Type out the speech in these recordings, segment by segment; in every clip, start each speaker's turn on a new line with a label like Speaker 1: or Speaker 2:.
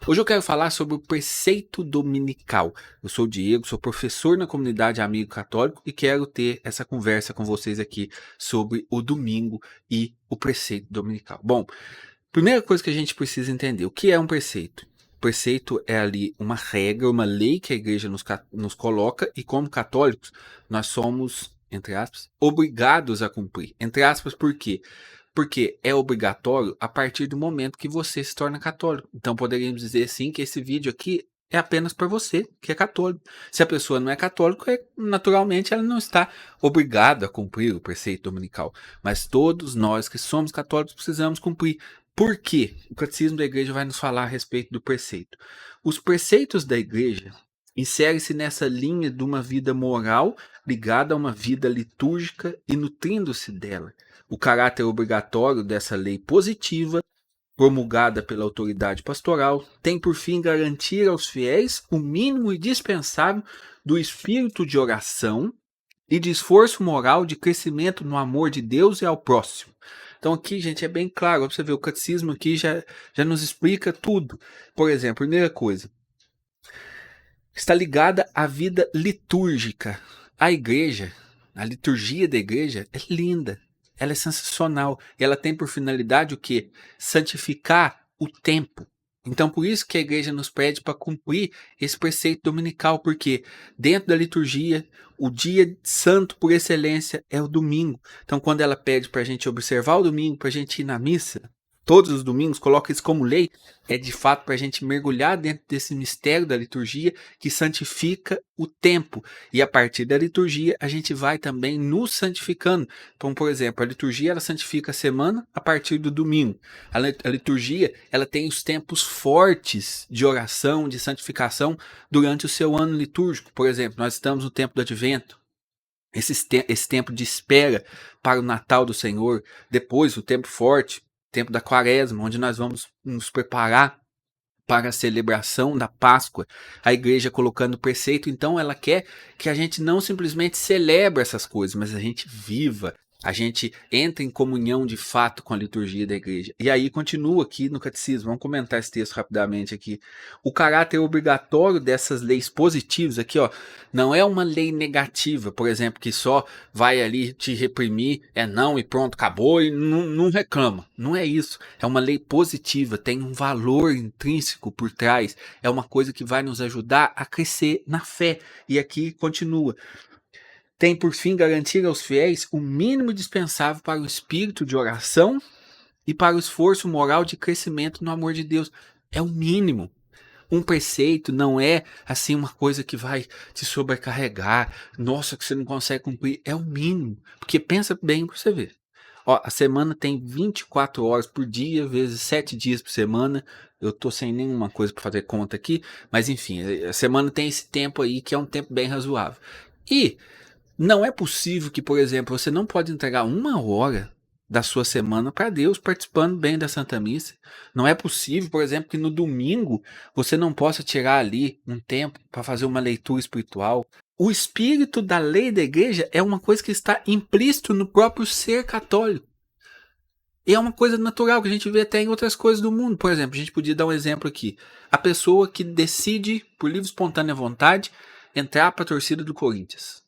Speaker 1: Hoje eu quero falar sobre o preceito dominical. Eu sou o Diego, sou professor na comunidade Amigo Católico e quero ter essa conversa com vocês aqui sobre o domingo e o preceito dominical. Bom, primeira coisa que a gente precisa entender, o que é um preceito? Preceito é ali uma regra, uma lei que a igreja nos coloca e como católicos nós somos, entre aspas, obrigados a cumprir. Entre aspas, por quê? Porque é obrigatório a partir do momento que você se torna católico. Então poderíamos dizer sim que esse vídeo aqui é apenas para você que é católico. Se a pessoa não é católica, naturalmente ela não está obrigada a cumprir o preceito dominical. Mas todos nós que somos católicos precisamos cumprir. Por quê? O Catecismo da Igreja vai nos falar a respeito do preceito. Os preceitos da Igreja inserem-se nessa linha de uma vida moral ligada a uma vida litúrgica e nutrindo-se dela. O caráter obrigatório dessa lei positiva, promulgada pela autoridade pastoral, tem por fim garantir aos fiéis o mínimo indispensável do espírito de oração e de esforço moral de crescimento no amor de Deus e ao próximo. Então aqui, gente, é bem claro, você vê, o catecismo aqui já nos explica tudo. Por exemplo, primeira coisa, está ligada à vida litúrgica. A igreja, a liturgia da igreja é linda, ela é sensacional e ela tem por finalidade o quê? Santificar o tempo. Então por isso que a igreja nos pede para cumprir esse preceito dominical, porque dentro da liturgia o dia santo por excelência é o domingo. Então quando ela pede para a gente observar o domingo, para a gente ir na missa, todos os domingos, coloca isso como lei, é de fato para a gente mergulhar dentro desse mistério da liturgia que santifica o tempo. E a partir da liturgia, a gente vai também nos santificando. Então, por exemplo, a liturgia ela santifica a semana a partir do domingo. A liturgia ela tem os tempos fortes de oração, de santificação durante o seu ano litúrgico. Por exemplo, nós estamos no tempo do Advento. Esse tempo de espera para o Natal do Senhor, depois o tempo forte, tempo da Quaresma, onde nós vamos nos preparar para a celebração da Páscoa, a igreja colocando preceito, então ela quer que a gente não simplesmente celebre essas coisas, mas a gente viva, a gente entra em comunhão de fato com a liturgia da igreja. E aí continua aqui no catecismo, vamos comentar esse texto rapidamente aqui. O caráter obrigatório dessas leis positivas aqui, ó, não é uma lei negativa, por exemplo, que só vai ali te reprimir, é não e pronto, acabou e não reclama. Não é isso. É uma lei positiva, tem um valor intrínseco por trás, é uma coisa que vai nos ajudar a crescer na fé. E aqui continua. Tem por fim garantir aos fiéis o mínimo dispensável para o espírito de oração e para o esforço moral de crescimento no amor de Deus. É o mínimo. Um preceito não é assim uma coisa que vai te sobrecarregar. Nossa, que você não consegue cumprir. É o mínimo. Porque pensa bem para você ver. Ó, a semana tem 24 horas por dia, vezes 7 dias por semana. Eu tô sem nenhuma coisa para fazer conta aqui, mas enfim, a semana tem esse tempo aí que é um tempo bem razoável. E não é possível que, por exemplo, você não pode entregar uma hora da sua semana para Deus participando bem da Santa Missa. Não é possível, por exemplo, que no domingo você não possa tirar ali um tempo para fazer uma leitura espiritual. O espírito da lei da igreja é uma coisa que está implícito no próprio ser católico. E é uma coisa natural que a gente vê até em outras coisas do mundo. Por exemplo, a gente podia dar um exemplo aqui. A pessoa que decide, por livre e espontânea vontade, entrar para a torcida do Corinthians.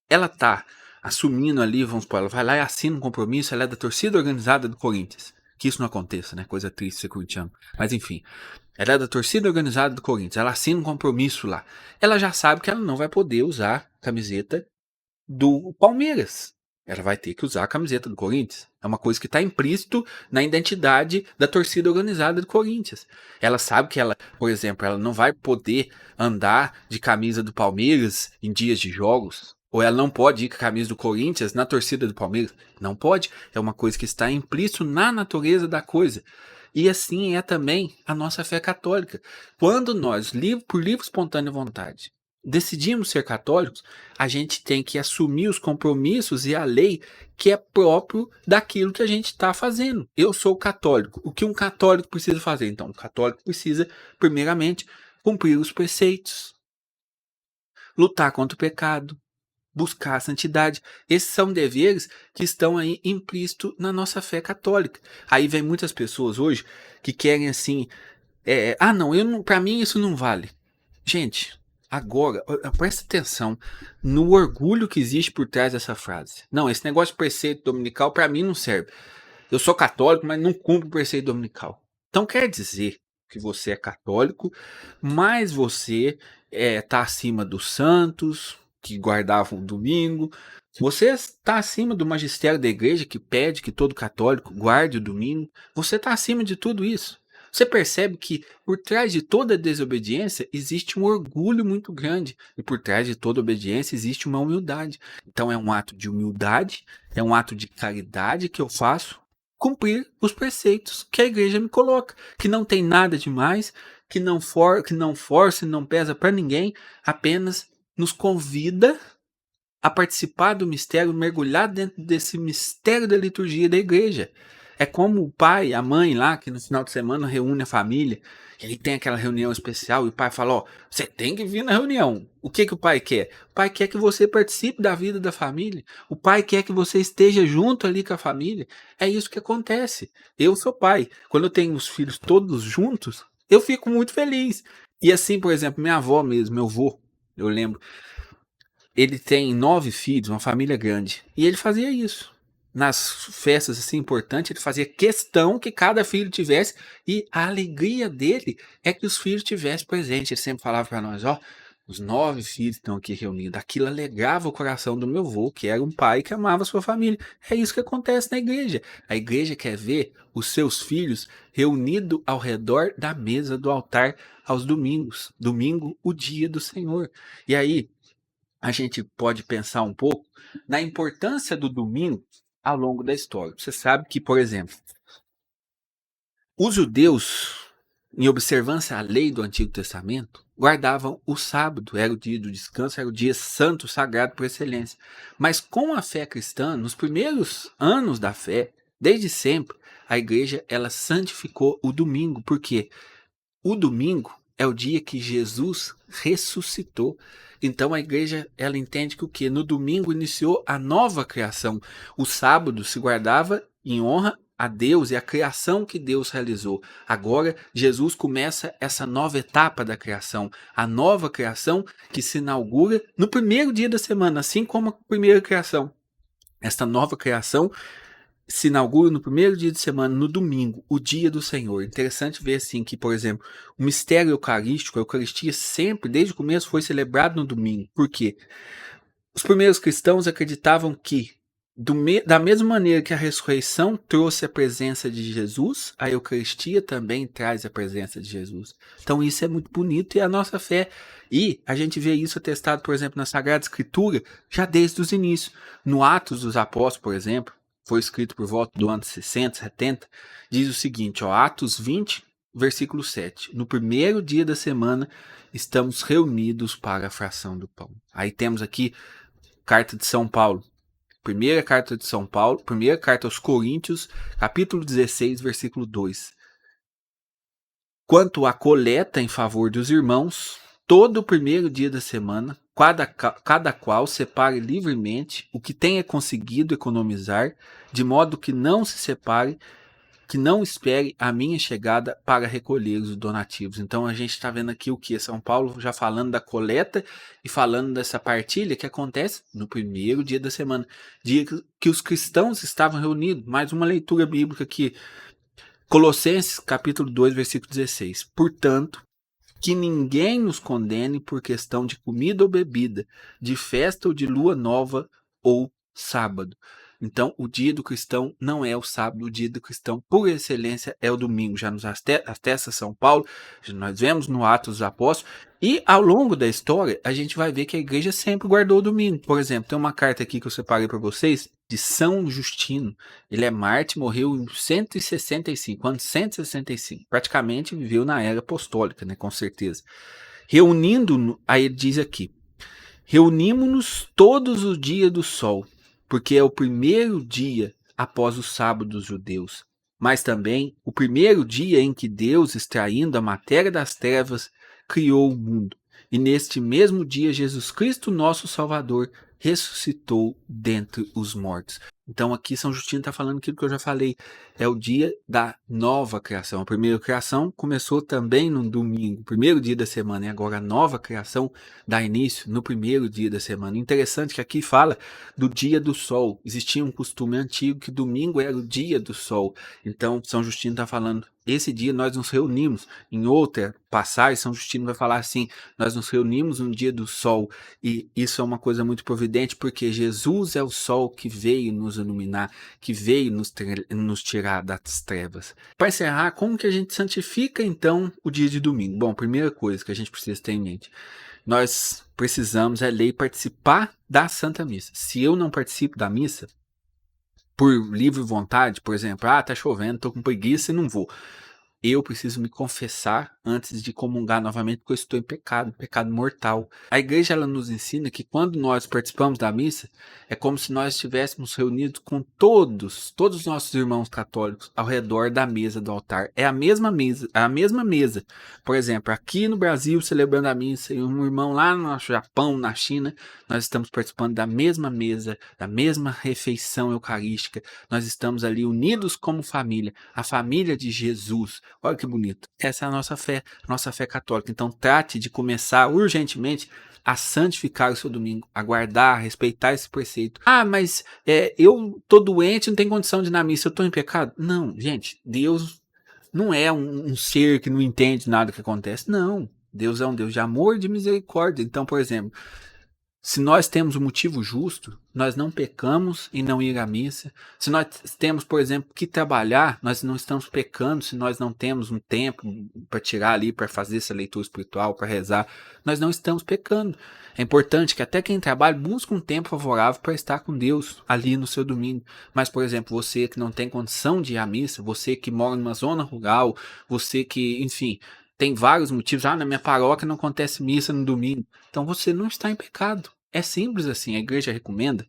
Speaker 1: Ela tá assumindo ali, vamos supor, ela vai lá e assina um compromisso, ela é da torcida organizada do Corinthians. Que isso não aconteça, né? Coisa triste ser corintiano. Mas enfim, ela é da torcida organizada do Corinthians, ela assina um compromisso lá. Ela já sabe que ela não vai poder usar a camiseta do Palmeiras. Ela vai ter que usar a camiseta do Corinthians. É uma coisa que está implícito na identidade da torcida organizada do Corinthians. Ela sabe que ela, por exemplo, ela não vai poder andar de camisa do Palmeiras em dias de jogos. Ou ela não pode ir com a camisa do Corinthians na torcida do Palmeiras. Não pode. É uma coisa que está implícito na natureza da coisa. E assim é também a nossa fé católica. Quando nós, por livre e espontânea vontade, decidimos ser católicos, a gente tem que assumir os compromissos e a lei que é próprio daquilo que a gente está fazendo. Eu sou católico. O que um católico precisa fazer? Então, o católico precisa, primeiramente, cumprir os preceitos, lutar contra o pecado, buscar a santidade. Esses são deveres que estão aí implícitos na nossa fé católica. Aí vem muitas pessoas hoje que querem assim Não, para mim isso não vale. Gente, agora, presta atenção no orgulho que existe por trás dessa frase. Não, esse negócio de preceito dominical para mim não serve. Eu sou católico, mas não cumpro o preceito dominical. Então quer dizer que você é católico, mas você tá acima dos santos que guardavam o domingo. Você está acima do magistério da igreja que pede que todo católico guarde o domingo. Você está acima de tudo isso. Você percebe que por trás de toda desobediência existe um orgulho muito grande. E por trás de toda obediência existe uma humildade. Então é um ato de humildade, é um ato de caridade que eu faço cumprir os preceitos que a igreja me coloca, que não tem nada demais, que não força e não pesa para ninguém, apenas nos convida a participar do mistério, mergulhar dentro desse mistério da liturgia da igreja. É como o pai, a mãe lá, que no final de semana reúne a família, e aí tem aquela reunião especial, e o pai fala, ó, você tem que vir na reunião. O que que o pai quer? O pai quer que você participe da vida da família. O pai quer que você esteja junto ali com a família. É isso que acontece. Eu sou pai. Quando eu tenho os filhos todos juntos, eu fico muito feliz. E assim, por exemplo, minha avó mesmo, meu avô, eu lembro, ele tem 9 filhos, uma família grande. E ele fazia isso. Nas festas assim importantes, ele fazia questão que cada filho tivesse. E a alegria dele é que os filhos tivessem presente. Ele sempre falava para nós, ó, os 9 filhos estão aqui reunidos. Aquilo alegrava o coração do meu avô, que era um pai que amava a sua família. É isso que acontece na igreja. A igreja quer ver os seus filhos reunidos ao redor da mesa do altar aos domingos. Domingo, o dia do Senhor. E aí, a gente pode pensar um pouco na importância do domingo ao longo da história. Você sabe que, por exemplo, os judeus, em observância à lei do Antigo Testamento, guardavam o sábado, era o dia do descanso, era o dia santo, sagrado por excelência. Mas com a fé cristã, nos primeiros anos da fé, desde sempre, a igreja ela santificou o domingo, porque o domingo é o dia que Jesus ressuscitou. Então a igreja ela entende que o que no domingo iniciou a nova criação. O sábado se guardava em honra a Deus e a criação que Deus realizou. Agora Jesus começa essa nova etapa da criação, a nova criação que se inaugura no primeiro dia da semana, assim como a primeira criação. Esta nova criação se inaugura no primeiro dia de semana, no domingo, o dia do Senhor. Interessante ver assim que, por exemplo, o mistério eucarístico, a Eucaristia sempre, desde o começo, foi celebrado no domingo. Por quê? Os primeiros cristãos acreditavam que, da mesma maneira que a ressurreição trouxe a presença de Jesus, a Eucaristia também traz a presença de Jesus. Então isso é muito bonito e é a nossa fé. E a gente vê isso atestado, por exemplo, na Sagrada Escritura, já desde os inícios. No Atos dos Apóstolos, por exemplo, foi escrito por volta do ano 60, 70, diz o seguinte, ó, Atos 20, versículo 7. No primeiro dia da semana, estamos reunidos para a fração do pão. Aí temos aqui Carta de São Paulo. Primeira carta de São Paulo, primeira carta aos Coríntios, capítulo 16, versículo 2. Quanto à coleta em favor dos irmãos, todo o primeiro dia da semana, cada qual separe livremente o que tenha conseguido economizar, de modo que não se separe, que não espere a minha chegada para recolher os donativos. Então a gente está vendo aqui o que? São Paulo já falando da coleta e falando dessa partilha que acontece no primeiro dia da semana, dia que os cristãos estavam reunidos. Mais uma leitura bíblica aqui, Colossenses capítulo 2, versículo 16. Portanto, que ninguém nos condene por questão de comida ou bebida, de festa ou de lua nova ou sábado. Então, o dia do cristão não é o sábado, o dia do cristão, por excelência, é o domingo. Já nos atesta São Paulo, nós vemos no Atos dos Apóstolos, e ao longo da história, a gente vai ver que a igreja sempre guardou o domingo. Por exemplo, tem uma carta aqui que eu separei para vocês, de São Justino. Ele é mártir, morreu em 165, ano 165. Praticamente viveu na era apostólica, né, com certeza. Aí ele diz aqui, reunimos-nos todos os dias do sol, porque é o primeiro dia após o sábado dos judeus, mas também o primeiro dia em que Deus, extraindo a matéria das trevas, criou o mundo. E neste mesmo dia, Jesus Cristo, nosso Salvador, ressuscitou dentre os mortos. Então aqui São Justino está falando aquilo que eu já falei, é o dia da nova criação. A primeira criação começou também no domingo, primeiro dia da semana, e agora a nova criação dá início no primeiro dia da semana. Interessante que aqui fala do dia do sol. Existia um costume antigo que domingo era o dia do sol. Então São Justino está falando, esse dia nós nos reunimos. Em outra passagem, São Justino vai falar assim, nós nos reunimos no dia do sol. E isso é uma coisa muito providente, porque Jesus é o sol que veio nos iluminar, que veio nos tirar das trevas. Para encerrar, como que a gente santifica então o dia de domingo? Bom, primeira coisa que a gente precisa ter em mente, nós precisamos, é lei, participar da Santa Missa. Se eu não participo da missa, por livre vontade, por exemplo, tá chovendo, tô com preguiça e não vou. Eu preciso me confessar antes de comungar novamente, porque eu estou em pecado mortal. A igreja ela nos ensina que quando nós participamos da missa, é como se nós estivéssemos reunidos com todos os nossos irmãos católicos ao redor da mesa do altar. É a mesma mesa, é a mesma mesa. Por exemplo, aqui no Brasil, celebrando a missa, e um irmão lá no Japão, na China, nós estamos participando da mesma mesa, da mesma refeição eucarística. Nós estamos ali unidos como família, a família de Jesus. Olha que bonito. Essa é a nossa fé católica. Então trate de começar urgentemente a santificar o seu domingo, a guardar, a respeitar esse preceito. Mas eu tô doente, não tenho condição de ir na missa, eu tô em pecado? Não, gente, Deus não é um ser que não entende nada que acontece. Não, Deus é um Deus de amor e de misericórdia. Então, por exemplo, se nós temos um motivo justo, nós não pecamos em não ir à missa. Se nós temos, por exemplo, que trabalhar, nós não estamos pecando se nós não temos um tempo para tirar ali, para fazer essa leitura espiritual, para rezar. Nós não estamos pecando. É importante que até quem trabalha busque um tempo favorável para estar com Deus ali no seu domingo. Mas, por exemplo, você que não tem condição de ir à missa, você que mora numa zona rural, você que, enfim, tem vários motivos. Na minha paróquia não acontece missa no domingo. Então você não está em pecado. É simples assim. A igreja recomenda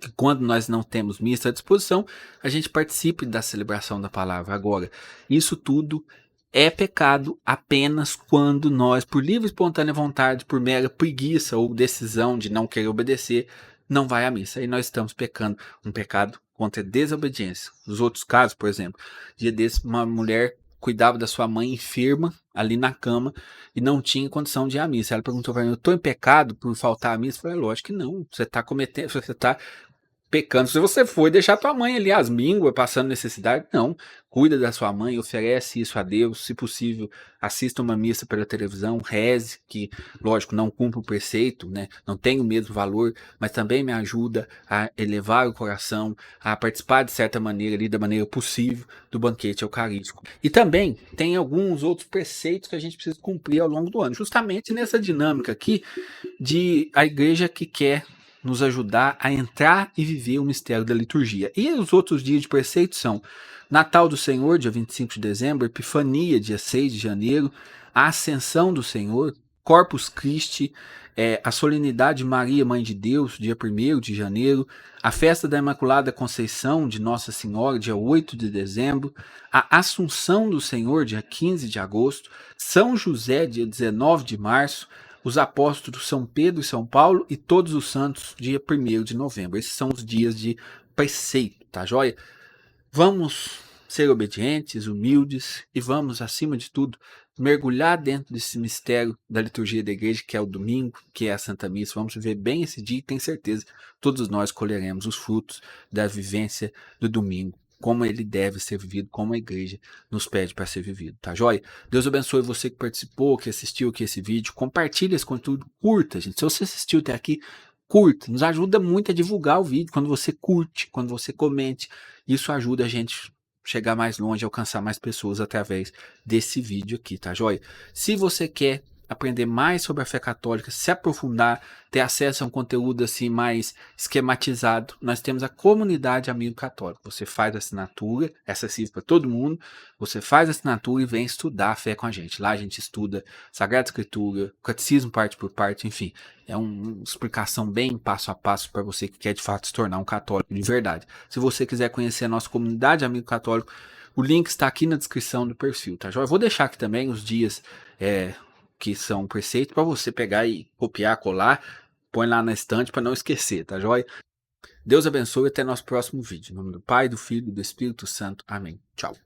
Speaker 1: que quando nós não temos missa à disposição, a gente participe da celebração da palavra. Agora, isso tudo é pecado apenas quando nós, por livre e espontânea vontade, por mera preguiça ou decisão de não querer obedecer, não vai à missa. Aí nós estamos pecando um pecado contra a desobediência. Nos outros casos, por exemplo, dia desse, uma mulher cuidava da sua mãe enferma ali na cama e não tinha condição de ir à missa. Ela perguntou para mim, eu estou em pecado por faltar à missa? Eu falei, lógico que não, você está cometendo, você está pecando. Se você for deixar tua mãe ali às mínguas, passando necessidade, não. Cuida da sua mãe, oferece isso a Deus. Se possível, assista uma missa pela televisão, reze, que, lógico, não cumpre o preceito, né? Não tem o mesmo valor, mas também me ajuda a elevar o coração, a participar de certa maneira ali, da maneira possível, do banquete eucarístico. E também tem alguns outros preceitos que a gente precisa cumprir ao longo do ano, justamente nessa dinâmica aqui de a igreja que quer nos ajudar a entrar e viver o mistério da liturgia. E os outros dias de preceito são Natal do Senhor, dia 25 de dezembro, Epifania, dia 6 de janeiro, a Ascensão do Senhor, Corpus Christi, a Solenidade de Maria, Mãe de Deus, dia 1º de janeiro, a Festa da Imaculada Conceição de Nossa Senhora, dia 8 de dezembro, a Assunção do Senhor, dia 15 de agosto, São José, dia 19 de março, os apóstolos São Pedro e São Paulo e todos os santos, dia 1º de novembro. Esses são os dias de preceito, tá joia? Vamos ser obedientes, humildes e vamos, acima de tudo, mergulhar dentro desse mistério da liturgia da igreja, que é o domingo, que é a Santa Missa. Vamos viver bem esse dia e tenho certeza, todos nós colheremos os frutos da vivência do domingo, como ele deve ser vivido, como a igreja nos pede para ser vivido, tá joia? Deus abençoe você que participou, que assistiu aqui esse vídeo. Compartilhe esse conteúdo, curta, gente. Se você assistiu até aqui, curta. Nos ajuda muito a divulgar o vídeo. Quando você curte, quando você comente, isso ajuda a gente chegar mais longe, alcançar mais pessoas através desse vídeo aqui, tá joia? Se você quer aprender mais sobre a fé católica, se aprofundar, ter acesso a um conteúdo assim mais esquematizado, nós temos a comunidade Amigo Católico. Você faz assinatura, é acessível para todo mundo, você faz assinatura e vem estudar a fé com a gente. Lá a gente estuda Sagrada Escritura, Catecismo parte por parte, enfim, é uma explicação bem passo a passo para você que quer de fato se tornar um católico de verdade. Se você quiser conhecer a nossa comunidade Amigo Católico, o link está aqui na descrição do perfil, tá? Eu vou deixar aqui também os dias que são preceitos para você pegar e copiar, colar, põe lá na estante para não esquecer, tá joia? Deus abençoe e até nosso próximo vídeo. Em nome do Pai, do Filho e do Espírito Santo. Amém. Tchau.